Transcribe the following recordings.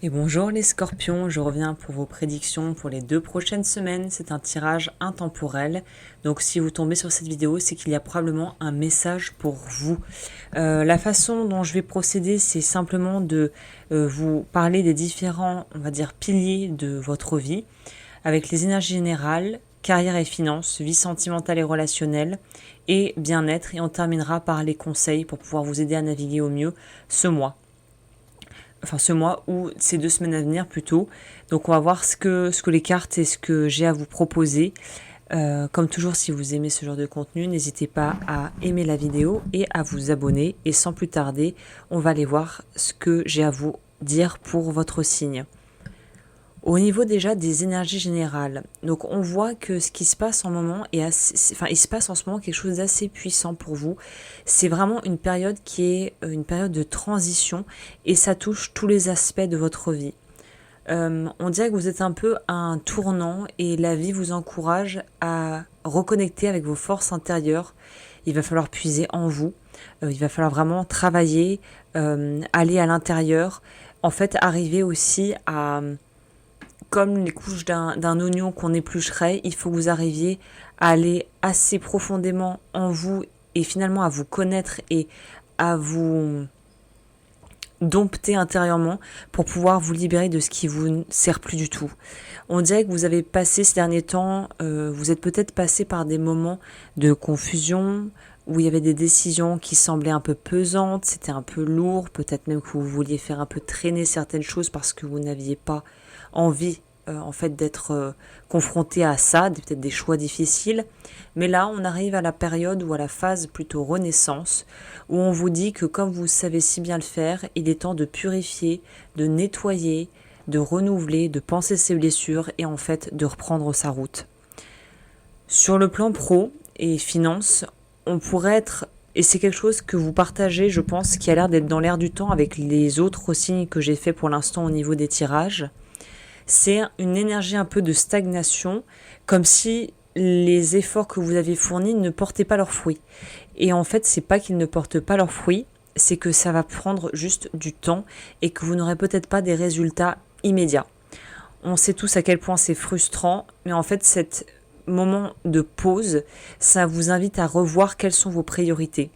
Et bonjour les scorpions, je reviens pour vos prédictions pour les 2 prochaines semaines. C'est un tirage intemporel. Donc si vous tombez sur cette vidéo, c'est qu'il y a probablement un message pour vous. La façon dont je vais procéder, c'est simplement de vous parler des différents, on va dire, piliers de votre vie, avec les énergies générales, carrière et finances, vie sentimentale et relationnelle, et bien-être. Et on terminera par les conseils pour pouvoir vous aider à naviguer au mieux ce mois. Enfin ce mois ou ces 2 semaines à venir plutôt. Donc on va voir ce que les cartes et ce que j'ai à vous proposer. Comme toujours, si vous aimez ce genre de contenu, n'hésitez pas à aimer la vidéo et à vous abonner. Et sans plus tarder, on va aller voir ce que j'ai à vous dire pour votre signe. Au niveau déjà des énergies générales, donc on voit que ce qui se passe en moment est assez, enfin il se passe en ce moment quelque chose d'assez puissant pour vous. C'est vraiment une période qui est une période de transition et ça touche tous les aspects de votre vie. On dirait que vous êtes un peu à un tournant et la vie vous encourage à reconnecter avec vos forces intérieures. Il va falloir puiser en vous, il va falloir vraiment travailler, aller à l'intérieur, en fait arriver aussi à comme les couches d'un oignon qu'on éplucherait, il faut que vous arriviez à aller assez profondément en vous et finalement à vous connaître et à vous dompter intérieurement pour pouvoir vous libérer de ce qui vous sert plus du tout. On dirait que vous avez passé ces derniers temps, vous êtes peut-être passé par des moments de confusion, où il y avait des décisions qui semblaient un peu pesantes, c'était un peu lourd, peut-être même que vous vouliez faire un peu traîner certaines choses parce que vous n'aviez pas envie en fait d'être confronté à ça, peut-être des choix difficiles. Mais là, on arrive à la période ou à la phase plutôt renaissance, où on vous dit que comme vous savez si bien le faire, il est temps de purifier, de nettoyer, de renouveler, de penser ses blessures et en fait de reprendre sa route. Sur le plan pro et finance, on pourrait être, et c'est quelque chose que vous partagez, je pense, qui a l'air d'être dans l'air du temps avec les autres signes que j'ai fait pour l'instant au niveau des tirages, c'est une énergie un peu de stagnation, comme si les efforts que vous avez fournis ne portaient pas leurs fruits. Et en fait, c'est pas qu'ils ne portent pas leurs fruits, c'est que ça va prendre juste du temps et que vous n'aurez peut-être pas des résultats immédiats. On sait tous à quel point c'est frustrant, mais en fait, cet moment de pause, ça vous invite à revoir quelles sont vos priorités.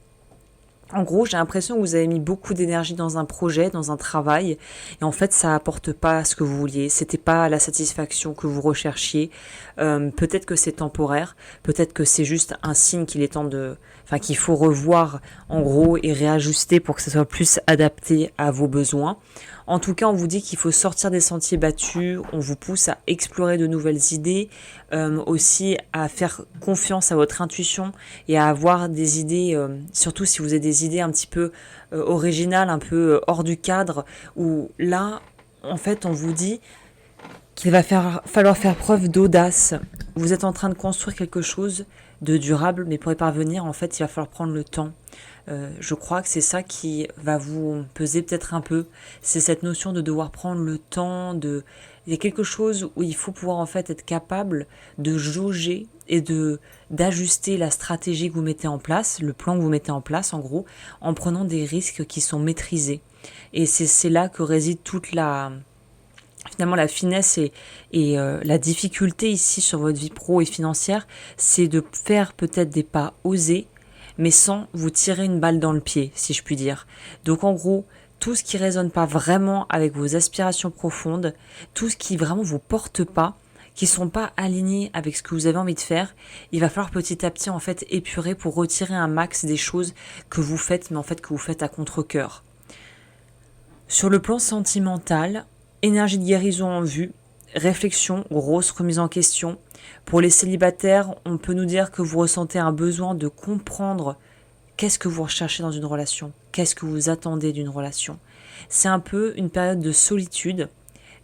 En gros, j'ai l'impression que vous avez mis beaucoup d'énergie dans un projet, dans un travail, et en fait, ça apporte pas ce que vous vouliez. C'était pas la satisfaction que vous recherchiez. Peut-être que c'est temporaire, peut-être que c'est juste un signe qu'il est temps de, enfin, qu'il faut revoir en gros et réajuster pour que ça soit plus adapté à vos besoins. En tout cas, on vous dit qu'il faut sortir des sentiers battus, on vous pousse à explorer de nouvelles idées, aussi à faire confiance à votre intuition et à avoir des idées, surtout si vous avez des idées un petit peu originales, un peu hors du cadre, où là, en fait, on vous dit qu'il va falloir faire preuve d'audace. Vous êtes en train de construire quelque chose de durable, mais pour y parvenir, en fait, il va falloir prendre le temps. Je crois que c'est ça qui va vous peser peut-être un peu. C'est cette notion de devoir prendre le temps, il y a quelque chose où il faut pouvoir en fait être capable de jauger et d'ajuster la stratégie que vous mettez en place, le plan que vous mettez en place en gros, en prenant des risques qui sont maîtrisés. Et c'est là que réside toute finalement la finesse et la difficulté ici sur votre vie pro et financière, c'est de faire peut-être des pas osés, mais sans vous tirer une balle dans le pied, si je puis dire. Donc en gros, tout ce qui résonne pas vraiment avec vos aspirations profondes, tout ce qui vraiment vous porte pas, qui sont pas alignés avec ce que vous avez envie de faire, il va falloir petit à petit en fait épurer pour retirer un max des choses que vous faites, mais en fait que vous faites à contre-cœur. Sur le plan sentimental, énergie de guérison en vue, réflexion, grosse remise en question. Pour les célibataires, on peut nous dire que vous ressentez un besoin de comprendre qu'est-ce que vous recherchez dans une relation, qu'est-ce que vous attendez d'une relation. C'est un peu une période de solitude,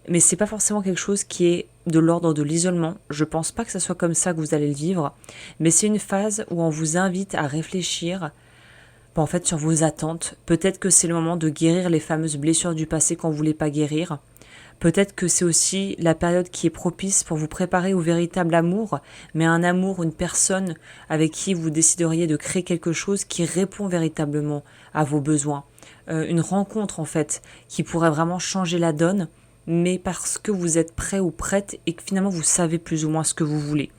mais c'est pas forcément quelque chose qui est de l'ordre de l'isolement. Je pense pas que ça soit comme ça que vous allez le vivre, mais c'est une phase où on vous invite à réfléchir en fait sur vos attentes. Peut-être que c'est le moment de guérir les fameuses blessures du passé qu'on ne voulait pas guérir. Peut-être que c'est aussi la période qui est propice pour vous préparer au véritable amour, mais un amour, une personne avec qui vous décideriez de créer quelque chose qui répond véritablement à vos besoins. Une rencontre en fait qui pourrait vraiment changer la donne mais parce que vous êtes prêt ou prête et que finalement vous savez plus ou moins ce que vous voulez.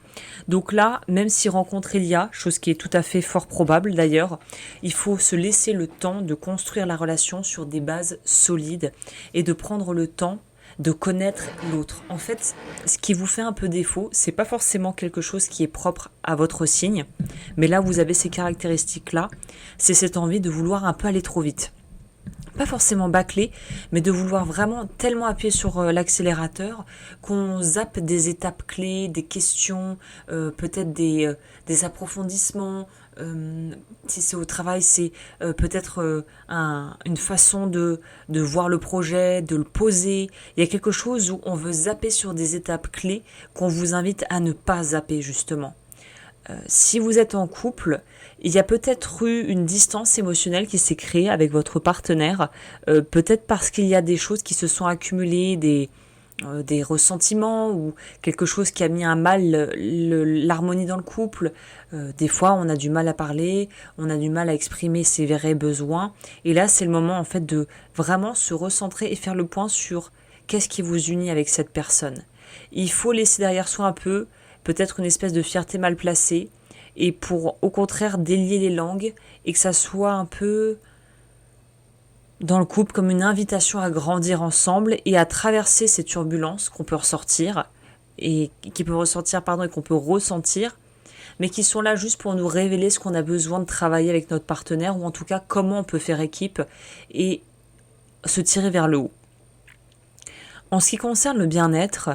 Donc là, même si rencontrer il y a, chose qui est tout à fait fort probable d'ailleurs, il faut se laisser le temps de construire la relation sur des bases solides et de prendre le temps de connaître l'autre. En fait, ce qui vous fait un peu défaut, c'est pas forcément quelque chose qui est propre à votre signe, mais là vous avez ces caractéristiques-là, c'est cette envie de vouloir un peu aller trop vite. Pas forcément bâclé, mais de vouloir vraiment tellement appuyer sur l'accélérateur qu'on zappe des étapes clés, des questions, peut-être des approfondissements. Si c'est au travail, c'est peut-être une façon de voir le projet, de le poser. Il y a quelque chose où on veut zapper sur des étapes clés qu'on vous invite à ne pas zapper justement. Si vous êtes en couple, il y a peut-être eu une distance émotionnelle qui s'est créée avec votre partenaire, peut-être parce qu'il y a des choses qui se sont accumulées, des ressentiments ou quelque chose qui a mis à mal l'harmonie dans le couple. Des fois, on a du mal à parler, on a du mal à exprimer ses vrais besoins. Et là, c'est le moment en fait de vraiment se recentrer et faire le point sur qu'est-ce qui vous unit avec cette personne. Il faut laisser derrière soi un peu peut-être une espèce de fierté mal placée, et pour au contraire délier les langues, et que ça soit un peu dans le couple comme une invitation à grandir ensemble et à traverser ces turbulences qu'on peut ressortir, et qui peut ressortir, pardon, et qu'on peut ressentir, mais qui sont là juste pour nous révéler ce qu'on a besoin de travailler avec notre partenaire, ou en tout cas comment on peut faire équipe et se tirer vers le haut. En ce qui concerne le bien-être,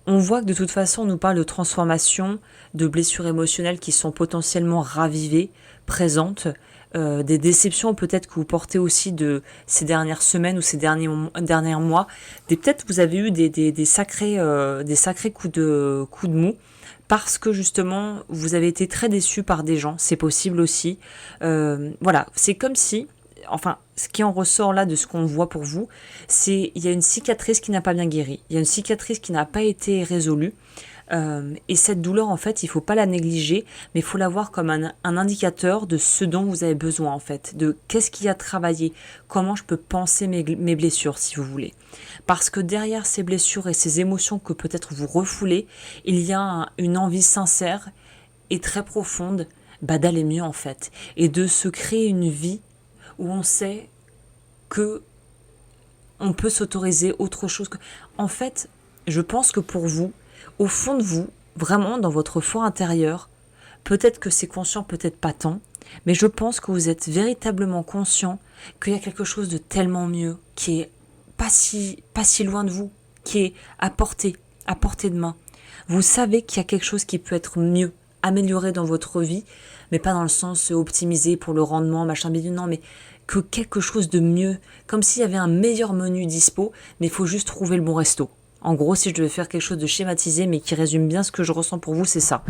on voit que de toute façon, on nous parle de transformation, de blessures émotionnelles qui sont potentiellement ravivées, présentes, des déceptions peut-être que vous portez aussi de ces dernières semaines ou ces derniers mois. Peut-être vous avez eu des sacrés coups de mou parce que justement, vous avez été très déçus par des gens, c'est possible aussi. Voilà, c'est comme si... Enfin, ce qui en ressort là de ce qu'on voit pour vous, c'est il y a une cicatrice qui n'a pas bien guéri, il y a une cicatrice qui n'a pas été résolue, et cette douleur en fait, il faut pas la négliger, mais il faut la voir comme un indicateur de ce dont vous avez besoin en fait, de qu'est-ce qui a travaillé, comment je peux penser mes blessures si vous voulez. Parce que derrière ces blessures et ces émotions que peut-être vous refoulez, il y a une envie sincère et très profonde d'aller mieux en fait, et de se créer une vie où on sait que on peut s'autoriser autre chose que... En fait, je pense que pour vous, au fond de vous, vraiment dans votre fort intérieur, peut-être que c'est conscient, peut-être pas tant, mais je pense que vous êtes véritablement conscient qu'il y a quelque chose de tellement mieux, qui est pas si loin de vous, qui est à portée de main. Vous savez qu'il y a quelque chose qui peut être mieux, amélioré dans votre vie, mais pas dans le sens optimisé pour le rendement, machin bidule, non, mais que quelque chose de mieux, comme s'il y avait un meilleur menu dispo, mais il faut juste trouver le bon resto. En gros, si je devais faire quelque chose de schématisé, mais qui résume bien ce que je ressens pour vous, c'est ça.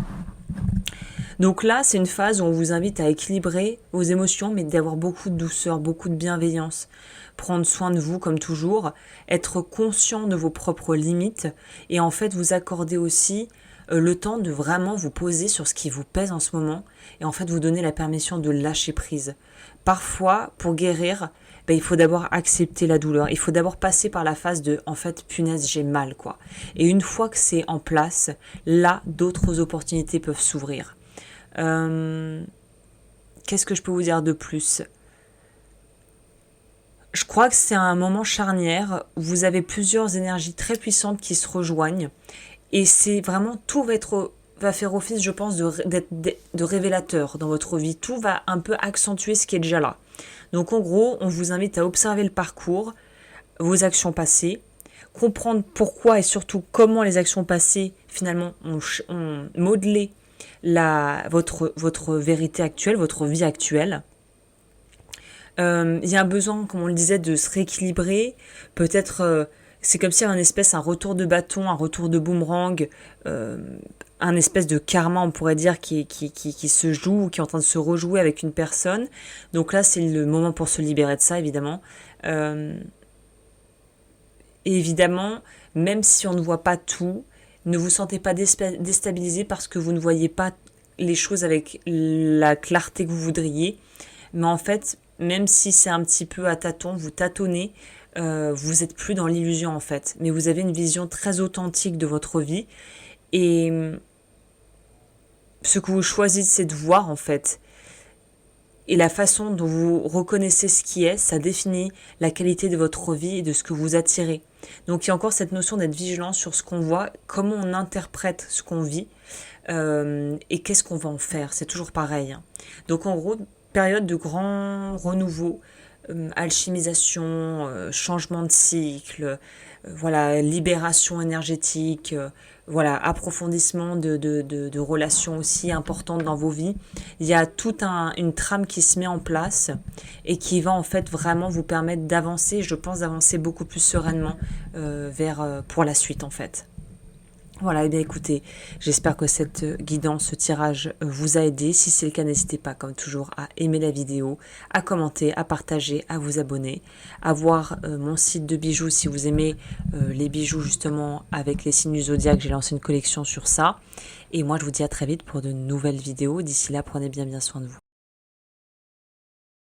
Donc là, c'est une phase où on vous invite à équilibrer vos émotions, mais d'avoir beaucoup de douceur, beaucoup de bienveillance. Prendre soin de vous, comme toujours, être conscient de vos propres limites, et en fait vous accorder aussi le temps de vraiment vous poser sur ce qui vous pèse en ce moment et en fait vous donner la permission de lâcher prise. Parfois, pour guérir, il faut d'abord accepter la douleur. Il faut d'abord passer par la phase de en fait punaise j'ai mal quoi. Et une fois que c'est en place, là d'autres opportunités peuvent s'ouvrir. Qu'est-ce que je peux vous dire de plus ? Je crois que c'est un moment charnière où vous avez plusieurs énergies très puissantes qui se rejoignent. Et c'est vraiment, tout va faire office, je pense, de révélateur dans votre vie. Tout va un peu accentuer ce qui est déjà là. Donc en gros, on vous invite à observer le parcours, vos actions passées, comprendre pourquoi et surtout comment les actions passées, finalement, ont modelé votre vérité actuelle, votre vie actuelle. Il y a un besoin, comme on le disait, de se rééquilibrer, peut-être... c'est comme s'il y avait un retour de bâton, un retour de boomerang, un espèce de karma, on pourrait dire, qui se joue, qui est en train de se rejouer avec une personne. Donc là, c'est le moment pour se libérer de ça, évidemment. Et évidemment, même si on ne voit pas tout, ne vous sentez pas déstabilisé parce que vous ne voyez pas les choses avec la clarté que vous voudriez. Mais en fait, même si c'est un petit peu à tâtons, vous tâtonnez, vous n'êtes plus dans l'illusion en fait, mais vous avez une vision très authentique de votre vie. Et ce que vous choisissez de voir en fait, et la façon dont vous reconnaissez ce qui est, ça définit la qualité de votre vie et de ce que vous attirez. Donc il y a encore cette notion d'être vigilant sur ce qu'on voit, comment on interprète ce qu'on vit, et qu'est-ce qu'on va en faire. C'est toujours pareil, hein. Donc en gros, période de grand renouveau, alchimisation, changement de cycle, voilà, libération énergétique, voilà, approfondissement de relations aussi importantes dans vos vies. Il y a toute une trame qui se met en place et qui va en fait vraiment vous permettre d'avancer, je pense d'avancer beaucoup plus sereinement pour la suite en fait. Voilà, et bien écoutez, j'espère que cette guidance, ce tirage vous a aidé. Si c'est le cas, n'hésitez pas, comme toujours, à aimer la vidéo, à commenter, à partager, à vous abonner, à voir mon site de bijoux si vous aimez les bijoux justement avec les signes du zodiaque. J'ai lancé une collection sur ça. Et moi, je vous dis à très vite pour de nouvelles vidéos. D'ici là, prenez bien soin de vous.